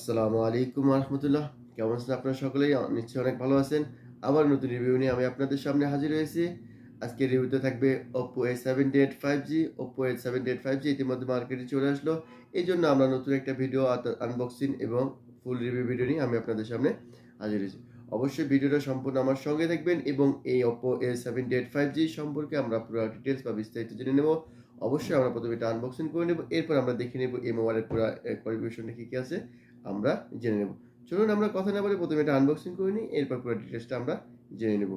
আসসালামু আলাইকুম রহমতুল্লাহ। কেমন আছেন আপনারা সকলেই? নিশ্চয়ই অনেক ভালো আছেন। আবার নতুন রিভিউ নিয়ে আমি আপনাদের সামনে হাজির হয়েছি। আজকের রিভিউতে থাকবে Oppo A78 5G। Oppo A78 5G ইতিমধ্যে মার্কেটে চলে আসলো। এই জন্য আমরা নতুন একটা ভিডিও আনবক্সিং এবং ফুল রিভিউ ভিডিও নিয়ে আমি আপনাদের সামনে হাজির হয়েছি। অবশ্যই ভিডিওটা সম্পূর্ণ আমার সঙ্গে দেখবেন এবং এই Oppo A78 5G সম্পর্কে আমরা পুরো ডিটেলস বা বিস্তারিত জেনে নেব। অবশ্যই আমরা প্রথমে এটা আনবক্সিং করে নেব, এরপর আমরা দেখে নেব এই মোবাইলের পুরো কনফিগারেশনটা কী কী আছে আমরা জেনে নেব। চলুন আমরা কথা না বলে প্রথমে এটা আনবক্সিং করে নিই, এরপর পুরো ডিটেলসটা আমরা জেনে নেব।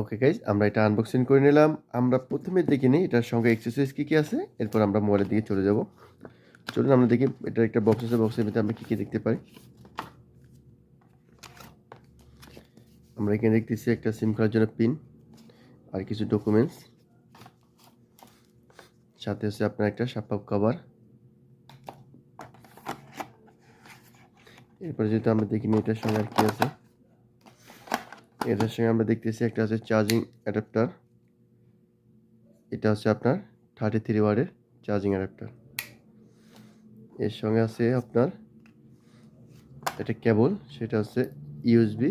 ওকে গাইজ, আমরা এটা আনবক্সিং করে নিলাম। আমরা প্রথমে দেখে নিই এটার সঙ্গে অ্যাক্সেসরিজ কী কী আছে, এরপর আমরা মোবাইলের দিকে চলে যাব। চলুন আমরা দেখি এটা একটা বক্স আছে, বক্সের ভিতরে আমরা কী কী দেখতে পাই। আমরা এখানে দেখতেছি একটা সিম কার্ডের জন্য পিন আর কিছু ডকুমেন্টস, সাথে আছে আপনার একটা শাপাপ কভার। এরপরে যেহেতু আমরা দেখিনি এটার সঙ্গে আর কি আছে, এটার সঙ্গে আমরা দেখতেছি একটা আছে চার্জিং অ্যাডাপ্টার। এটা হচ্ছে আপনার 33 ওয়াটের চার্জিং অ্যাডাপ্টার। এর সঙ্গে আছে আপনার একটা কেবল, সেটা হচ্ছে ইউএসবি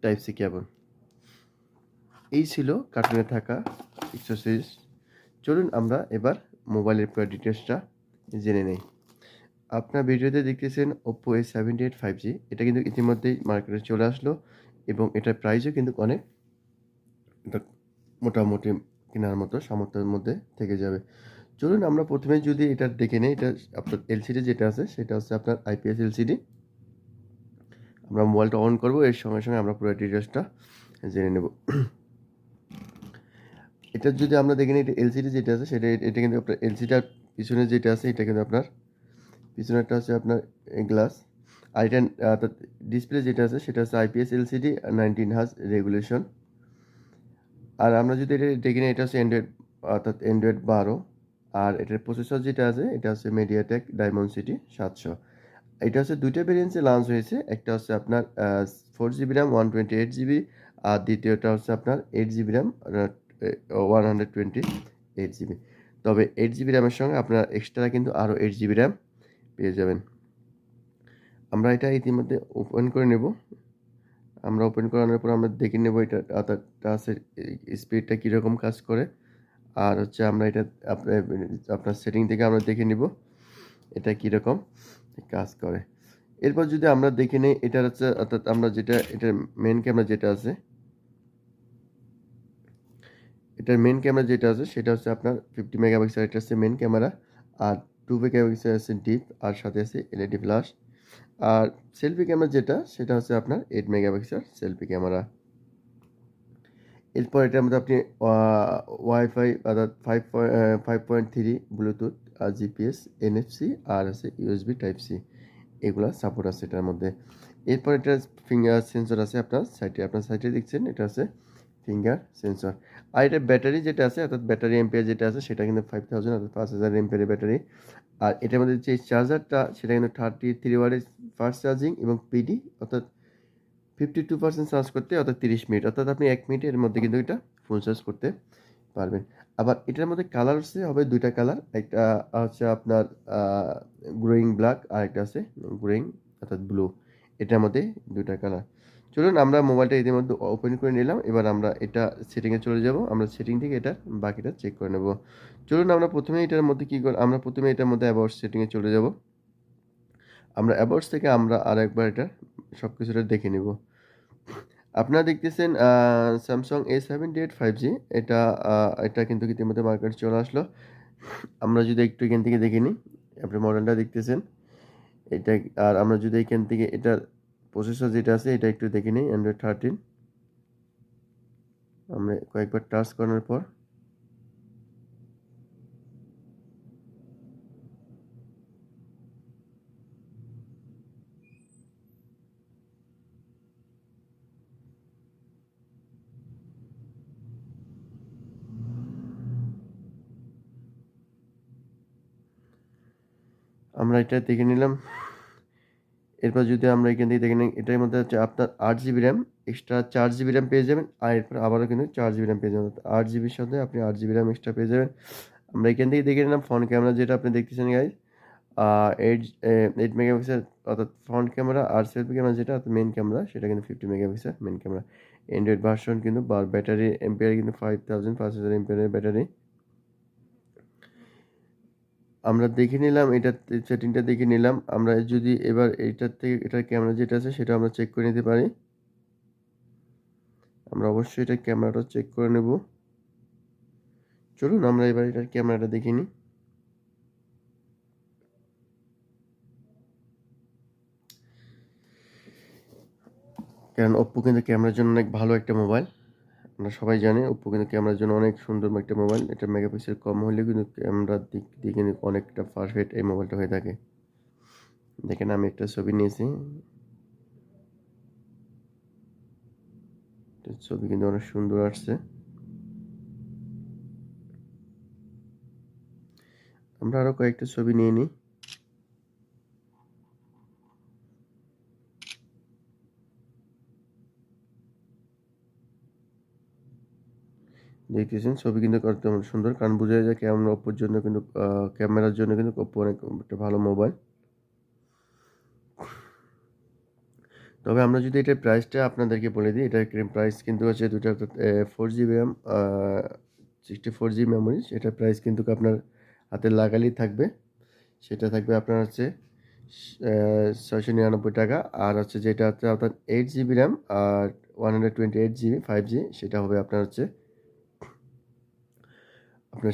টাইপ সি কেবল। এই ছিল কার্টুনে থাকা অ্যাক্সেসরিজ। চলুন আমরা এবার মোবাইলের পুরো ডিটেলসটা জেনে নেই। আপনার ভিডিওতে দেখতেছেন Oppo A78 5G। এটা কিন্তু ইতিমধ্যেই মার্কেটে চলে আসলো এবং এটার প্রাইসও কিন্তু অনেক মোটামুটি কেনার মতো সামর্থ্যের মধ্যে থেকে যাবে। চলুন আমরা প্রথমে যদি এটা দেখে নিই, এটা আপনার এলসিডি যেটা আছে সেটা হচ্ছে আপনার আইপিএস এলসিডি। আমরা মোবাইলটা অন করব, এর সঙ্গে সঙ্গে আমরা পুরো ডিটেলসটা জেনে নেব। এটা যদি আমরা দেখে নিই, এটা এলসিডি যেটা আছে সেটা, এটা কিন্তু আপনার এলসিডির পিছনে যেটা আছে এটা কিন্তু আপনার পিছনেরটা হচ্ছে আপনার গ্লাস, আর এটা ডিসপ্লে যেটা আছে সেটা হচ্ছে আইপিএস এলসিডি 19 হার্জ রেগুলেশন। আর আমরা যদি এটা দেখি না, এটা হচ্ছে অ্যান্ড্রয়েড, অর্থাৎ অ্যান্ড্রয়েড 12। আর এটার প্রসেসর যেটা আছে এটা হচ্ছে মিডিয়াটেক ডায়মন্ডসিটি 700। এটা হচ্ছে দুইটা ভেরিয়েন্টে লঞ্চ হয়েছে, একটা হচ্ছে আপনার 4GB র্যাম 128GB, আর দ্বিতীয়টা হচ্ছে আপনার 8GB র্যাম 128GB। তবে 8GB র্যামের সঙ্গে আপনার এক্সট্রা কিন্তু আরও 8GB র্যাম পেয়ে যাবেন। আমরা এটা ইতিমধ্যে ওপেন করে নেব। আমরা ওপেন করানোর পর আমরা দেখে নেব এটা টাচের স্পিডটা কীরকম কাজ করে। আর হচ্ছে আমরা এটা আপনার সেটিং থেকে আমরা দেখে নিব এটা কীরকম কাজ করে। এরপর যদি আমরা দেখে নিই, এটার হচ্ছে অর্থাৎ আমরা যেটা এটার মেন ক্যামেরা যেটা আছে, এটার মেন ক্যামেরা যেটা আছে সেটা হচ্ছে আপনার 50 মেগাপিক্সেল। এটা হচ্ছে মেন ক্যামেরা। আর 2 মেগাপিক্সেল আছে ডিপ, আর সাথে আছে এলইডি ফ্ল্যাশ। আর সেলফি ক্যামেরা যেটা সেটা হচ্ছে আপনার 8 মেগাপিক্সেল সেলফি ক্যামেরা। এরপর এটার মধ্যে আপনি ওয়াইফাই অর্থাৎ 5.3 ব্লুটুথ আর জিপিএস এনএফসি আর আছে ইউএসবি টাইপ সি, এগুলো সাপোর্ট আছে এটার মধ্যে। এরপর এটা ফিঙ্গার সেন্সর আছে আপনার সাইটে দেখছেন, এটা আছে ফিঙ্গার সেন্সর। আর এটা ব্যাটারি যেটা আছে, অর্থাৎ ব্যাটারি এম্পিয়ার যেটা আছে সেটা কিন্তু 5000 অর্থাৎ 5000 এম্পিয়ারের ব্যাটারি। আর এটার মধ্যে যে চার্জারটা সেটা কিন্তু 33 ওয়াটের ফাস্ট চার্জিং এবং পিডি, অর্থাৎ 52% চার্জ করতে অর্থাৎ 30 মিনিট, অর্থাৎ আপনি 1 মিনিটের মধ্যে কিন্তু এটা ফুল চার্জ করতে পারবেন। আবার এটার মধ্যে কালার হবে দুইটা কালার, একটা হচ্ছে আপনার গ্রোয়িং ব্ল্যাক, আর একটা আছে গ্রোয়িং অর্থাৎ ব্লু। এটার মধ্যে দুইটা কালার। চলুন আমরা মোবাইলটা ইতিমধ্যে ওপেন করে নিলাম, এবার আমরা এটা সেটিংয়ে চলে যাব। আমরা সেটিং থেকে এটা বাকিটা চেক করে নেব। চলুন আমরা প্রথমে এটার মধ্যে আমরা প্রথমে এটার মধ্যে অ্যাবাউট সেটিংয়ে চলে যাব। আমরা অ্যাবাউটস থেকে আমরা আরেকবার এটা সব কিছুটা দেখে নেব। আপনারা দেখতেছেন স্যামসাং A78 5G। এটা কিন্তু ইতিমধ্যে মার্কেটে চলে আসলো। আমরা যদি একটু এখান থেকে দেখে নিই, আপনি মডেলটা দেখতেছেন এটা। আর আমরা যদি এখান থেকে এটার প্রসেসর যেটা আছে এটা একটু দেখে নিই, অ্যান্ড্রয়েড 13। আমরা কয়েকবার টাচ করার পর আমরা এটা দেখে নিলাম। এরপর যদি আমরা এখান থেকে দেখে নিই, এটার মধ্যে হচ্ছে আপনার 8 GB RAM, extra 4 GB RAM পেয়ে যাবেন। আর এরপর আবারও কিন্তু 4 জিবি র্যাম পেয়ে যাবেন, 8 জিবির সাথে আপনি 8 জিবি র্যাম এক্সট্রা পেয়ে যাবেন। আমরা এখান থেকে দেখে নিলাম ফ্রন্ট ক্যামেরা যেটা আপনি দেখতেছেন গাইজ, এইট 8 মেগাপিক্সেল অর্থাৎ ফ্রন্ট ক্যামেরা। আর সেলফি ক্যামেরা যেটা মেন ক্যামেরা সেটা কিন্তু 50 megapixel main camera. Android version কিন্তু ব্যাটারি এম্পিয়ার কিন্তু 5000 এম্পিয়ারের ব্যাটারি। আমরা দেখে নিলাম এটা, সেটিংটা দেখে নিলাম। আমরা যদি এবার এইটার থেকে এটার ক্যামেরা যেটা আছে সেটা আমরা চেক করে নিতে পারি। আমরা অবশ্যই এটার ক্যামেরাটা চেক করে নেব। চলুন আমরা এবার এটার ক্যামেরাটা দেখে নিই। কারণ ওপ্পো কিন্তু ক্যামেরার জন্য অনেক ভালো একটা মোবাইল, আমরা সবাই জানি ওপ্পো কিন্তু ক্যামেরার জন্য অনেক সুন্দর একটা মোবাইল। এটা মেগাপিক্সেল কম হলেও কিন্তু ক্যামেরার দিক দিয়ে কিন্তু অনেকটা পারফেক্ট এই মোবাইলটা হয়ে থাকে। দেখেন আমি একটা ছবি নিয়েছি, ছবি কিন্তু অনেক সুন্দর আসছে। আমরা আরো কয়েকটা ছবি নিয়ে নিই। দেখতেছেন ছবি কিন্তু একদম সুন্দর, কারণ বোঝা যায় ক্যামেরা ওপ্পোর জন্য কিন্তু ক্যামেরার জন্য কিন্তু ওপ্পো অনেক একটা ভালো মোবাইল। তবে আমরা যদি এটার প্রাইসটা আপনাদেরকে বলে দিই, এটার প্রাইস কিন্তু হচ্ছে দুটা 4 জিবি র্যাম, 64 জিবি মেমোরি। এটার প্রাইস কিন্তু আপনার হাতে লাগালেই থাকবে, সেটা থাকবে আপনার হচ্ছে 699 টাকা। আর হচ্ছে যেটা হচ্ছে আপনার 8 জিবি র্যাম আর 128 জিবি 5G, সেটা হবে আপনার হচ্ছে আপনার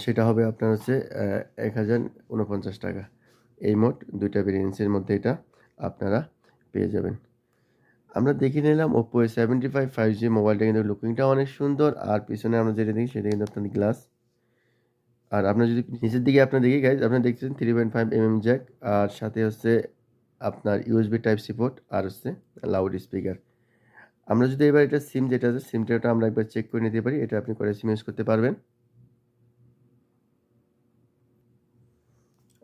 1049 টাকা। এই মোট দুইটা ভেরিয়েন্সের মধ্যে এটা আপনারা পেয়ে যাবেন। আমরা দেখে নিলাম ওপ্পো A75 5G মোবাইলটা কিন্তু লুকিংটা অনেক সুন্দর। আর পিছনে আমরা যেটা দেখি সেটা কিন্তু আপনার গ্লাস। আর আপনার যদি নিচের দিকে আপনার দেখি গাইজ, আপনার দেখছেন 3.5 mm জ্যাক, আর সাথে হচ্ছে আপনার ইউএসবি টাইপ সি পোর্ট, আর হচ্ছে লাউড স্পিকার। আমরা যদি এবার এটা সিম যেটা আছে সিমটা আমরা একবার চেক করে নিতে পারি, এটা আপনি করে সিম ইউজ করতে পারবেন।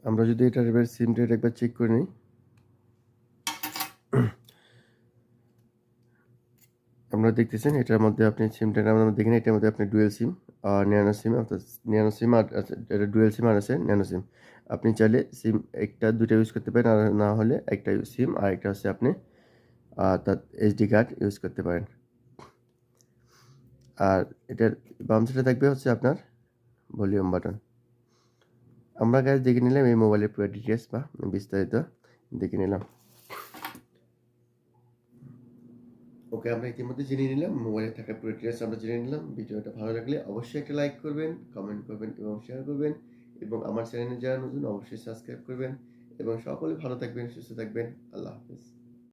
আমরা যদি এটার এবার সিমটা একবার চেক করে নিই, আমরা দেখতেছেন এটার মধ্যে আপনি সিমটা আমরা দেখেন এটার মধ্যে আপনি ডুয়েল সিম আর ন্যানো সিম, অর্থাৎ ন্যানো সিম আর এটা ডুয়েল সিম আর আছে ন্যানো সিম। আপনি চাইলে সিম একটা দুটো ইউজ করতে পারেন, আর না হলে একটা সিম আর একটা হচ্ছে আপনি তার এইচডি কার্ড ইউজ করতে পারেন। আর এটার বাম সাইডে থাকবে হচ্ছে আপনার ভলিউম বাটন। আমরা গাইজ দেখে নিলাম এই মোবাইলের পুরো ডিটেলস বা বিস্তারিত দেখে নিলাম। ওকে, আমরা ইতিমধ্যে জেনে নিলাম মোবাইলে থাকা পুরো ডিটেলস আমরা জেনে নিলাম। ভিডিওটা ভালো লাগলে অবশ্যই একটা লাইক করবেন, কমেন্ট করবেন এবং শেয়ার করবেন। এবং আমার চ্যানেলে যারা নতুন অবশ্যই সাবস্ক্রাইব করবেন। এবং সকলে ভালো থাকবেন, সুস্থ থাকবেন। আল্লাহ হাফেজ।